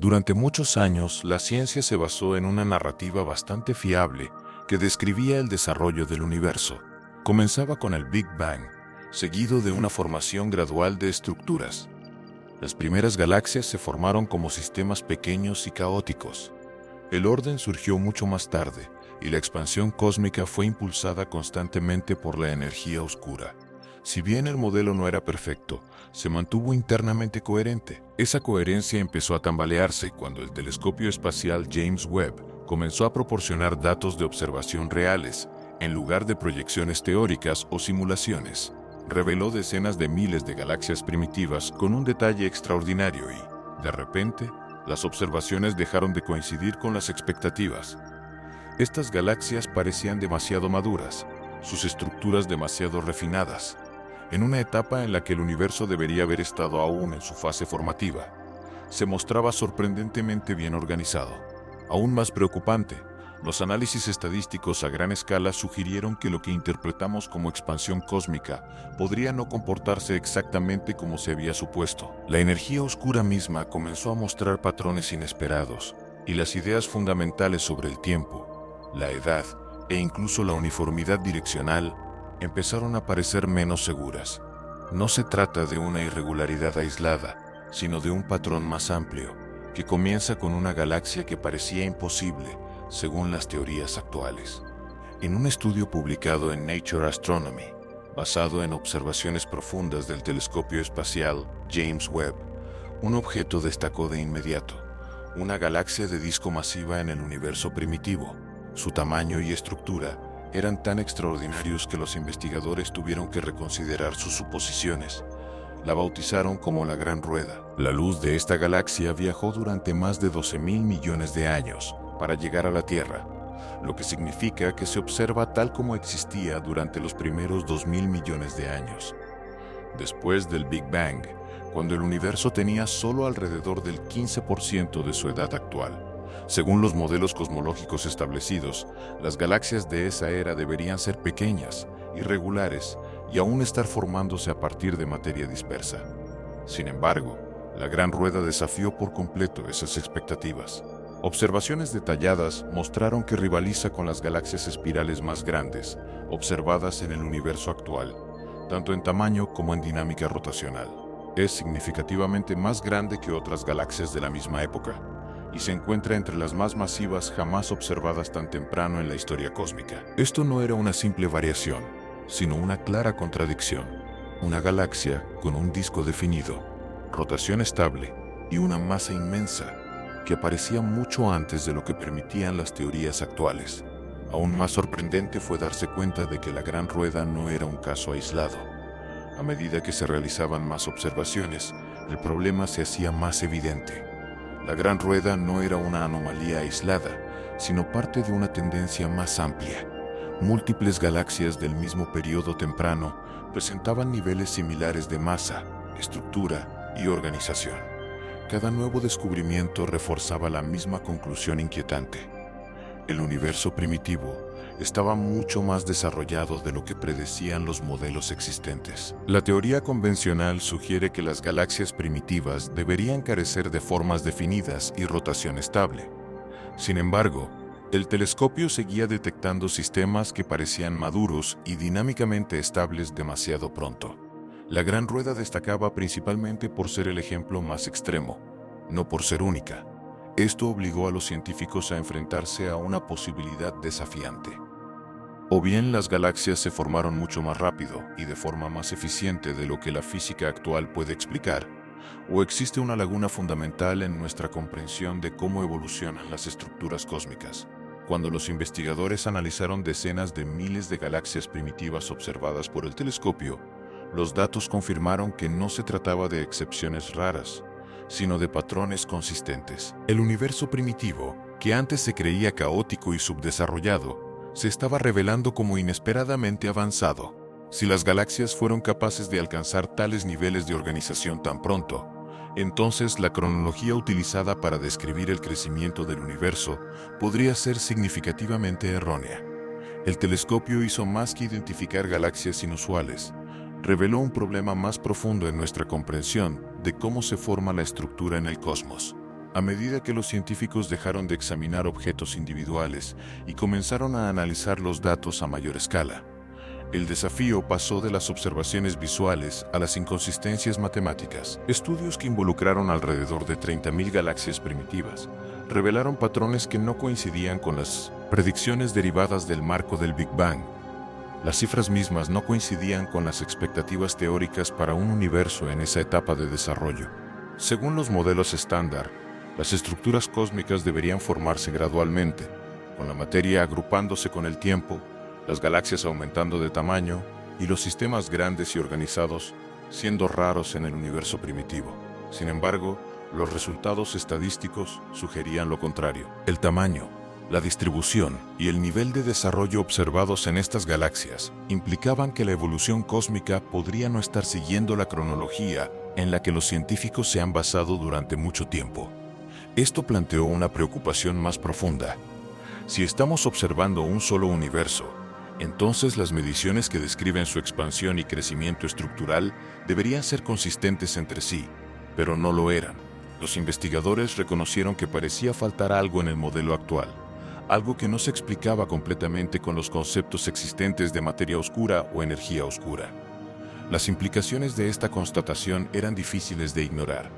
Durante muchos años, la ciencia se basó en una narrativa bastante fiable que describía el desarrollo del universo. Comenzaba con el Big Bang, seguido de una formación gradual de estructuras. Las primeras galaxias se formaron como sistemas pequeños y caóticos. El orden surgió mucho más tarde, y la expansión cósmica fue impulsada constantemente por la energía oscura. Si bien el modelo no era perfecto, se mantuvo internamente coherente. Esa coherencia empezó a tambalearse cuando el telescopio espacial James Webb comenzó a proporcionar datos de observación reales, en lugar de proyecciones teóricas o simulaciones. Reveló decenas de miles de galaxias primitivas con un detalle extraordinario y, de repente, las observaciones dejaron de coincidir con las expectativas. Estas galaxias parecían demasiado maduras, sus estructuras demasiado refinadas, en una etapa en la que el universo debería haber estado aún en su fase formativa. Se mostraba sorprendentemente bien organizado. Aún más preocupante, los análisis estadísticos a gran escala sugirieron que lo que interpretamos como expansión cósmica podría no comportarse exactamente como se había supuesto. La energía oscura misma comenzó a mostrar patrones inesperados, y las ideas fundamentales sobre el tiempo, la edad e incluso la uniformidad direccional empezaron a parecer menos seguras. No se trata de una irregularidad aislada, sino de un patrón más amplio, que comienza con una galaxia que parecía imposible, según las teorías actuales. En un estudio publicado en Nature Astronomy, basado en observaciones profundas del telescopio espacial James Webb, un objeto destacó de inmediato: una galaxia de disco masiva en el universo primitivo. Su tamaño y estructura eran tan extraordinarios que los investigadores tuvieron que reconsiderar sus suposiciones. La bautizaron como la Gran Rueda. La luz de esta galaxia viajó durante más de 12.000 millones de años para llegar a la Tierra, lo que significa que se observa tal como existía durante los primeros 2.000 millones de años. Después del Big Bang, cuando el universo tenía solo alrededor del 15% de su edad actual. Según los modelos cosmológicos establecidos, las galaxias de esa era deberían ser pequeñas, irregulares y aún estar formándose a partir de materia dispersa. Sin embargo, la Gran Rueda desafió por completo esas expectativas. Observaciones detalladas mostraron que rivaliza con las galaxias espirales más grandes, observadas en el universo actual, tanto en tamaño como en dinámica rotacional. Es significativamente más grande que otras galaxias de la misma época, y se encuentra entre las más masivas jamás observadas tan temprano en la historia cósmica. Esto no era una simple variación, sino una clara contradicción. Una galaxia con un disco definido, rotación estable y una masa inmensa que aparecía mucho antes de lo que permitían las teorías actuales. Aún más sorprendente fue darse cuenta de que la Gran Rueda no era un caso aislado. A medida que se realizaban más observaciones, el problema se hacía más evidente. La Gran Rueda no era una anomalía aislada, sino parte de una tendencia más amplia. Múltiples galaxias del mismo periodo temprano presentaban niveles similares de masa, estructura y organización. Cada nuevo descubrimiento reforzaba la misma conclusión inquietante. El universo primitivo estaba mucho más desarrollado de lo que predecían los modelos existentes. La teoría convencional sugiere que las galaxias primitivas deberían carecer de formas definidas y rotación estable. Sin embargo, el telescopio seguía detectando sistemas que parecían maduros y dinámicamente estables demasiado pronto. La Gran Rueda destacaba principalmente por ser el ejemplo más extremo, no por ser única. Esto obligó a los científicos a enfrentarse a una posibilidad desafiante. O bien las galaxias se formaron mucho más rápido y de forma más eficiente de lo que la física actual puede explicar, o existe una laguna fundamental en nuestra comprensión de cómo evolucionan las estructuras cósmicas. Cuando los investigadores analizaron decenas de miles de galaxias primitivas observadas por el telescopio, los datos confirmaron que no se trataba de excepciones raras, sino de patrones consistentes. El universo primitivo, que antes se creía caótico y subdesarrollado, se estaba revelando como inesperadamente avanzado. Si las galaxias fueron capaces de alcanzar tales niveles de organización tan pronto, entonces la cronología utilizada para describir el crecimiento del universo podría ser significativamente errónea. El telescopio hizo más que identificar galaxias inusuales, reveló un problema más profundo en nuestra comprensión de cómo se forma la estructura en el cosmos. A medida que los científicos dejaron de examinar objetos individuales y comenzaron a analizar los datos a mayor escala, el desafío pasó de las observaciones visuales a las inconsistencias matemáticas. Estudios que involucraron alrededor de 30.000 galaxias primitivas revelaron patrones que no coincidían con las predicciones derivadas del marco del Big Bang. Las cifras mismas no coincidían con las expectativas teóricas para un universo en esa etapa de desarrollo. Según los modelos estándar, las estructuras cósmicas deberían formarse gradualmente, con la materia agrupándose con el tiempo, las galaxias aumentando de tamaño y los sistemas grandes y organizados siendo raros en el universo primitivo. Sin embargo, los resultados estadísticos sugerían lo contrario. El tamaño, la distribución y el nivel de desarrollo observados en estas galaxias implicaban que la evolución cósmica podría no estar siguiendo la cronología en la que los científicos se han basado durante mucho tiempo. Esto planteó una preocupación más profunda. Si estamos observando un solo universo, entonces las mediciones que describen su expansión y crecimiento estructural deberían ser consistentes entre sí, pero no lo eran. Los investigadores reconocieron que parecía faltar algo en el modelo actual, algo que no se explicaba completamente con los conceptos existentes de materia oscura o energía oscura. Las implicaciones de esta constatación eran difíciles de ignorar.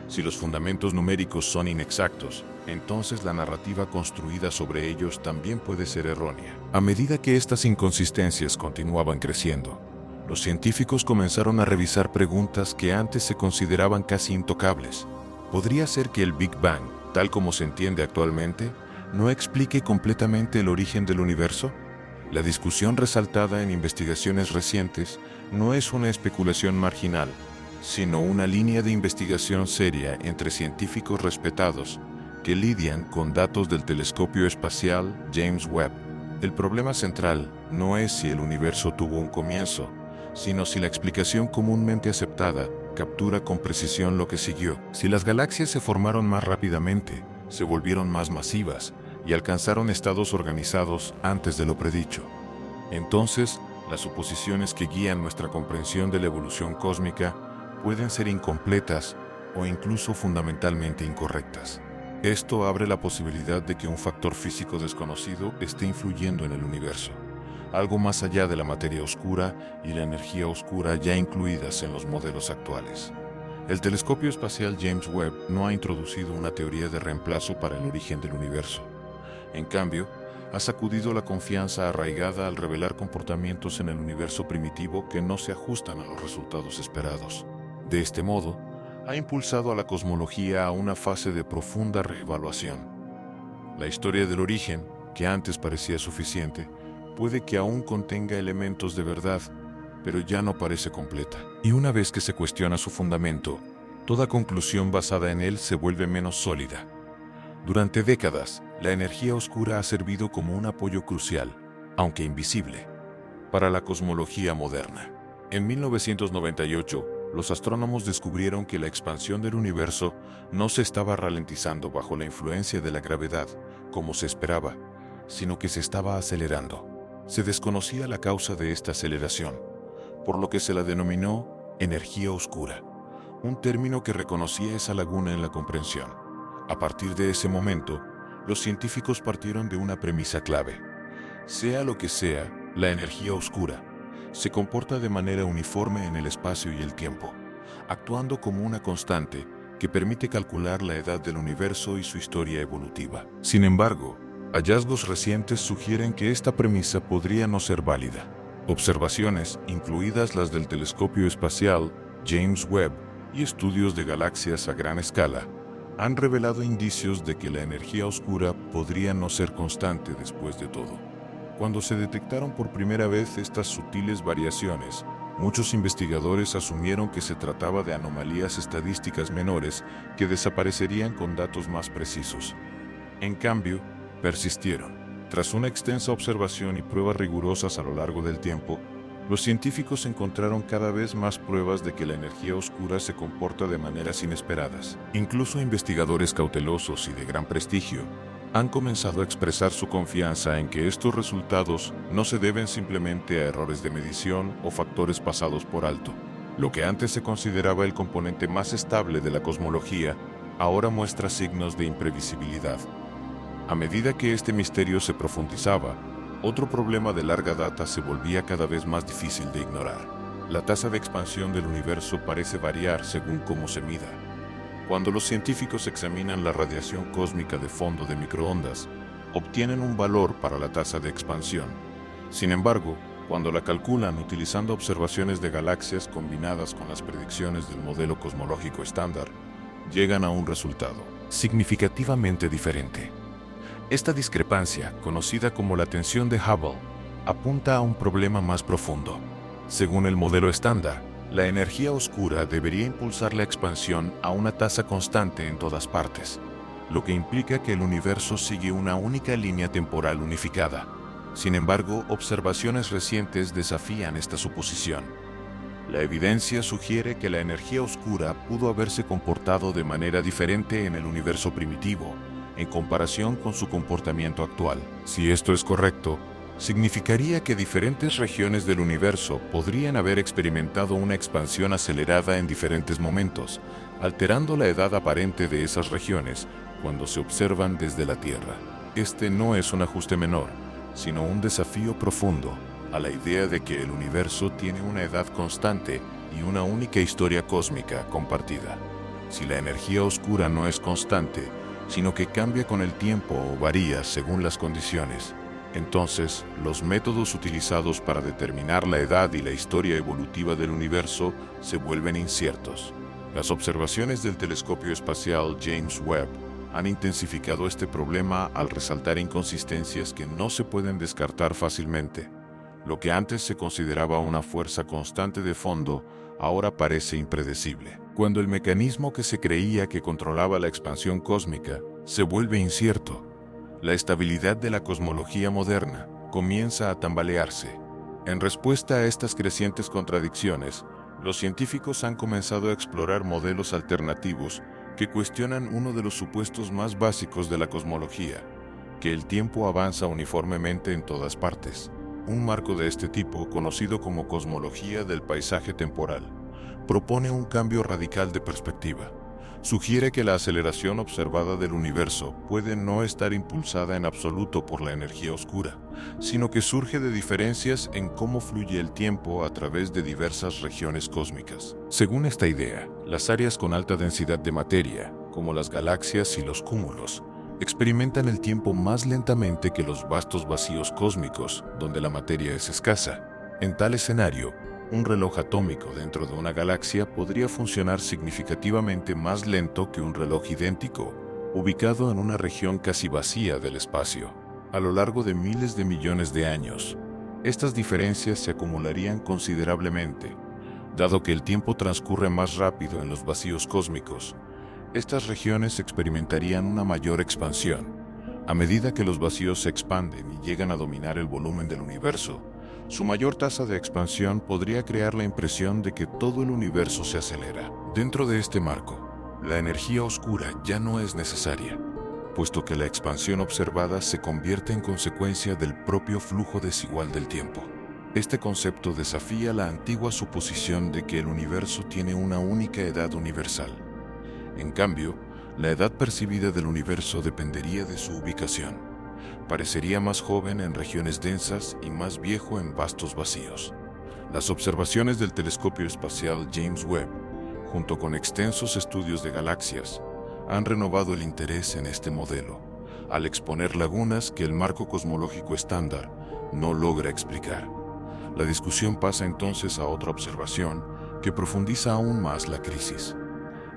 Si los fundamentos numéricos son inexactos, entonces la narrativa construida sobre ellos también puede ser errónea. A medida que estas inconsistencias continuaban creciendo, los científicos comenzaron a revisar preguntas que antes se consideraban casi intocables. ¿Podría ser que el Big Bang, tal como se entiende actualmente, no explique completamente el origen del universo? La discusión resaltada en investigaciones recientes no es una especulación marginal, sino una línea de investigación seria entre científicos respetados que lidian con datos del telescopio espacial James Webb. El problema central no es si el universo tuvo un comienzo, sino si la explicación comúnmente aceptada captura con precisión lo que siguió. Si las galaxias se formaron más rápidamente, se volvieron más masivas y alcanzaron estados organizados antes de lo predicho, entonces las suposiciones que guían nuestra comprensión de la evolución cósmica pueden ser incompletas o incluso fundamentalmente incorrectas. Esto abre la posibilidad de que un factor físico desconocido esté influyendo en el universo, algo más allá de la materia oscura y la energía oscura ya incluidas en los modelos actuales. El telescopio espacial James Webb no ha introducido una teoría de reemplazo para el origen del universo. En cambio, ha sacudido la confianza arraigada al revelar comportamientos en el universo primitivo que no se ajustan a los resultados esperados. De este modo, ha impulsado a la cosmología a una fase de profunda reevaluación. La historia del origen, que antes parecía suficiente, puede que aún contenga elementos de verdad, pero ya no parece completa. Y una vez que se cuestiona su fundamento, toda conclusión basada en él se vuelve menos sólida. Durante décadas, la energía oscura ha servido como un apoyo crucial, aunque invisible, para la cosmología moderna. En 1998, los astrónomos descubrieron que la expansión del universo no se estaba ralentizando bajo la influencia de la gravedad, como se esperaba, sino que se estaba acelerando. Se desconocía la causa de esta aceleración, por lo que se la denominó energía oscura, un término que reconocía esa laguna en la comprensión. A partir de ese momento, los científicos partieron de una premisa clave. Sea lo que sea, la energía oscura se comporta de manera uniforme en el espacio y el tiempo, actuando como una constante que permite calcular la edad del universo y su historia evolutiva. Sin embargo, hallazgos recientes sugieren que esta premisa podría no ser válida. Observaciones, incluidas las del telescopio espacial James Webb y estudios de galaxias a gran escala, han revelado indicios de que la energía oscura podría no ser constante después de todo. Cuando se detectaron por primera vez estas sutiles variaciones, muchos investigadores asumieron que se trataba de anomalías estadísticas menores que desaparecerían con datos más precisos. En cambio, persistieron. Tras una extensa observación y pruebas rigurosas a lo largo del tiempo, los científicos encontraron cada vez más pruebas de que la energía oscura se comporta de maneras inesperadas. Incluso investigadores cautelosos y de gran prestigio han comenzado a expresar su confianza en que estos resultados no se deben simplemente a errores de medición o factores pasados por alto. Lo que antes se consideraba el componente más estable de la cosmología, ahora muestra signos de imprevisibilidad. A medida que este misterio se profundizaba, otro problema de larga data se volvía cada vez más difícil de ignorar. La tasa de expansión del universo parece variar según cómo se mida. Cuando los científicos examinan la radiación cósmica de fondo de microondas, obtienen un valor para la tasa de expansión. Sin embargo, cuando la calculan utilizando observaciones de galaxias combinadas con las predicciones del modelo cosmológico estándar, llegan a un resultado significativamente diferente. Esta discrepancia, conocida como la tensión de Hubble, apunta a un problema más profundo. Según el modelo estándar, la energía oscura debería impulsar la expansión a una tasa constante en todas partes, lo que implica que el universo sigue una única línea temporal unificada. Sin embargo, observaciones recientes desafían esta suposición. La evidencia sugiere que la energía oscura pudo haberse comportado de manera diferente en el universo primitivo, en comparación con su comportamiento actual. Si esto es correcto, significaría que diferentes regiones del universo podrían haber experimentado una expansión acelerada en diferentes momentos, alterando la edad aparente de esas regiones cuando se observan desde la Tierra. Este no es un ajuste menor, sino un desafío profundo a la idea de que el universo tiene una edad constante y una única historia cósmica compartida. Si la energía oscura no es constante, sino que cambia con el tiempo o varía según las condiciones, entonces los métodos utilizados para determinar la edad y la historia evolutiva del universo se vuelven inciertos. Las observaciones del telescopio espacial James Webb han intensificado este problema al resaltar inconsistencias que no se pueden descartar fácilmente. Lo que antes se consideraba una fuerza constante de fondo, ahora parece impredecible. Cuando el mecanismo que se creía que controlaba la expansión cósmica se vuelve incierto, la estabilidad de la cosmología moderna comienza a tambalearse. En respuesta a estas crecientes contradicciones, los científicos han comenzado a explorar modelos alternativos que cuestionan uno de los supuestos más básicos de la cosmología, que el tiempo avanza uniformemente en todas partes. Un marco de este tipo, conocido como cosmología del paisaje temporal, propone un cambio radical de perspectiva. Sugiere que la aceleración observada del universo puede no estar impulsada en absoluto por la energía oscura, sino que surge de diferencias en cómo fluye el tiempo a través de diversas regiones cósmicas. Según esta idea, las áreas con alta densidad de materia, como las galaxias y los cúmulos, experimentan el tiempo más lentamente que los vastos vacíos cósmicos, donde la materia es escasa. En tal escenario, un reloj atómico dentro de una galaxia podría funcionar significativamente más lento que un reloj idéntico, ubicado en una región casi vacía del espacio. A lo largo de miles de millones de años, estas diferencias se acumularían considerablemente. Dado que el tiempo transcurre más rápido en los vacíos cósmicos, estas regiones experimentarían una mayor expansión. A medida que los vacíos se expanden y llegan a dominar el volumen del universo, su mayor tasa de expansión podría crear la impresión de que todo el universo se acelera. Dentro de este marco, la energía oscura ya no es necesaria, puesto que la expansión observada se convierte en consecuencia del propio flujo desigual del tiempo. Este concepto desafía la antigua suposición de que el universo tiene una única edad universal. En cambio, la edad percibida del universo dependería de su ubicación. Parecería más joven en regiones densas y más viejo en vastos vacíos. Las observaciones del telescopio espacial James Webb, junto con extensos estudios de galaxias, han renovado el interés en este modelo, al exponer lagunas que el marco cosmológico estándar no logra explicar. La discusión pasa entonces a otra observación que profundiza aún más la crisis.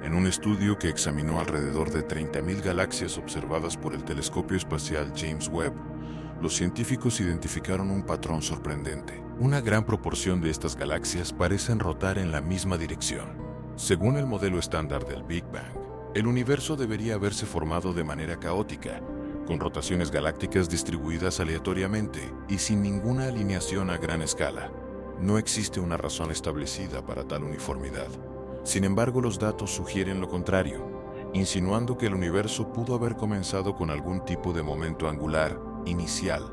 En un estudio que examinó alrededor de 30.000 galaxias observadas por el telescopio espacial James Webb, los científicos identificaron un patrón sorprendente. Una gran proporción de estas galaxias parecen rotar en la misma dirección. Según el modelo estándar del Big Bang, el universo debería haberse formado de manera caótica, con rotaciones galácticas distribuidas aleatoriamente y sin ninguna alineación a gran escala. No existe una razón establecida para tal uniformidad. Sin embargo, los datos sugieren lo contrario, insinuando que el universo pudo haber comenzado con algún tipo de momento angular inicial,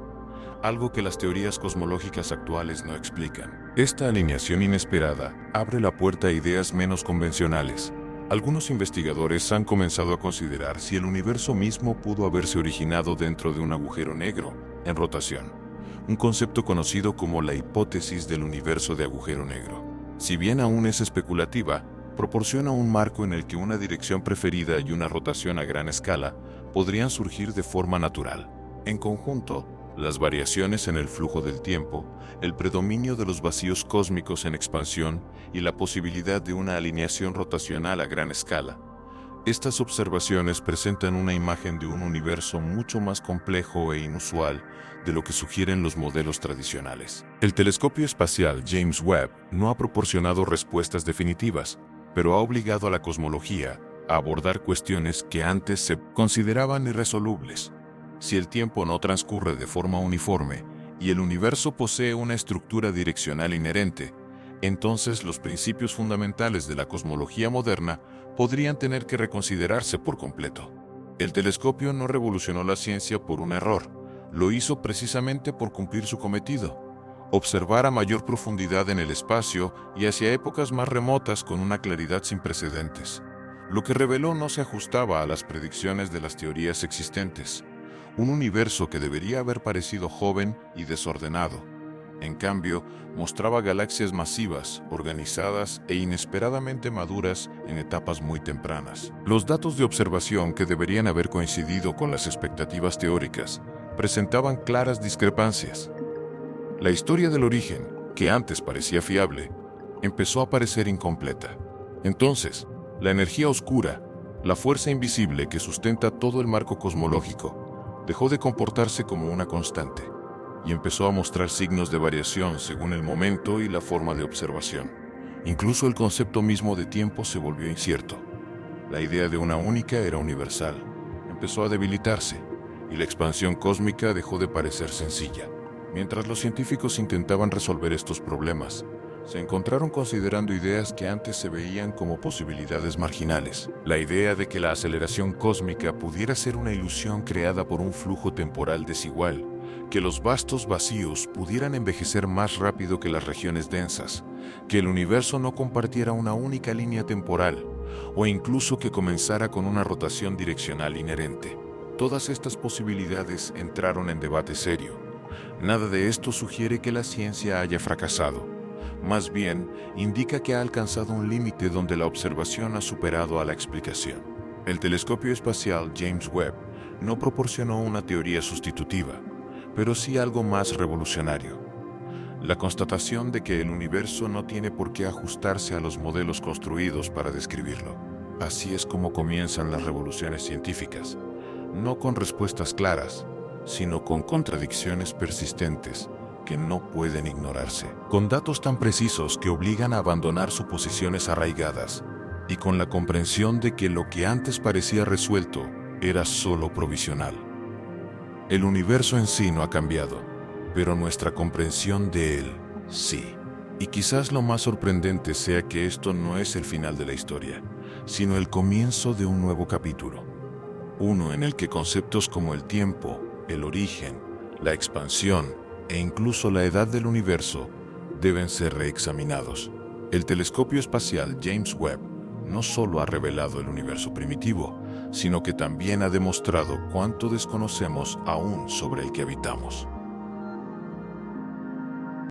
algo que las teorías cosmológicas actuales no explican. Esta alineación inesperada abre la puerta a ideas menos convencionales, Algunos investigadores han comenzado a considerar si el universo mismo pudo haberse originado dentro de un agujero negro en rotación, un concepto conocido como la hipótesis del universo de agujero negro. Si bien aún es especulativa, proporciona un marco en el que una dirección preferida y una rotación a gran escala podrían surgir de forma natural. En conjunto, las variaciones en el flujo del tiempo, el predominio de los vacíos cósmicos en expansión y la posibilidad de una alineación rotacional a gran escala. Estas observaciones presentan una imagen de un universo mucho más complejo e inusual de lo que sugieren los modelos tradicionales. El telescopio espacial James Webb no ha proporcionado respuestas definitivas, pero ha obligado a la cosmología a abordar cuestiones que antes se consideraban irresolubles. Si el tiempo no transcurre de forma uniforme y el universo posee una estructura direccional inherente, entonces los principios fundamentales de la cosmología moderna podrían tener que reconsiderarse por completo. El telescopio no revolucionó la ciencia por un error, lo hizo precisamente por cumplir su cometido: observar a mayor profundidad en el espacio y hacia épocas más remotas con una claridad sin precedentes. Lo que reveló no se ajustaba a las predicciones de las teorías existentes. Un universo que debería haber parecido joven y desordenado, en cambio, mostraba galaxias masivas, organizadas e inesperadamente maduras en etapas muy tempranas. Los datos de observación, que deberían haber coincidido con las expectativas teóricas, presentaban claras discrepancias. La historia del origen, que antes parecía fiable, empezó a parecer incompleta. Entonces, la energía oscura, la fuerza invisible que sustenta todo el marco cosmológico, dejó de comportarse como una constante y empezó a mostrar signos de variación según el momento y la forma de observación. Incluso el concepto mismo de tiempo se volvió incierto. La idea de una única era universal empezó a debilitarse y la expansión cósmica dejó de parecer sencilla. Mientras los científicos intentaban resolver estos problemas, se encontraron considerando ideas que antes se veían como posibilidades marginales. La idea de que la aceleración cósmica pudiera ser una ilusión creada por un flujo temporal desigual, que los vastos vacíos pudieran envejecer más rápido que las regiones densas, que el universo no compartiera una única línea temporal, o incluso que comenzara con una rotación direccional inherente. Todas estas posibilidades entraron en debate serio. Nada de esto sugiere que la ciencia haya fracasado. Más bien, indica que ha alcanzado un límite donde la observación ha superado a la explicación. El telescopio espacial James Webb no proporcionó una teoría sustitutiva, pero sí algo más revolucionario: la constatación de que el universo no tiene por qué ajustarse a los modelos construidos para describirlo. Así es como comienzan las revoluciones científicas, no con respuestas claras, sino con contradicciones persistentes que no pueden ignorarse, con datos tan precisos que obligan a abandonar suposiciones arraigadas, y con la comprensión de que lo que antes parecía resuelto era solo provisional. El universo en sí no ha cambiado, pero nuestra comprensión de él sí. Y quizás lo más sorprendente sea que esto no es el final de la historia, sino el comienzo de un nuevo capítulo. Uno en el que conceptos como el tiempo, el origen, la expansión e incluso la edad del universo deben ser reexaminados. El telescopio espacial James Webb no solo ha revelado el universo primitivo, sino que también ha demostrado cuánto desconocemos aún sobre el que habitamos.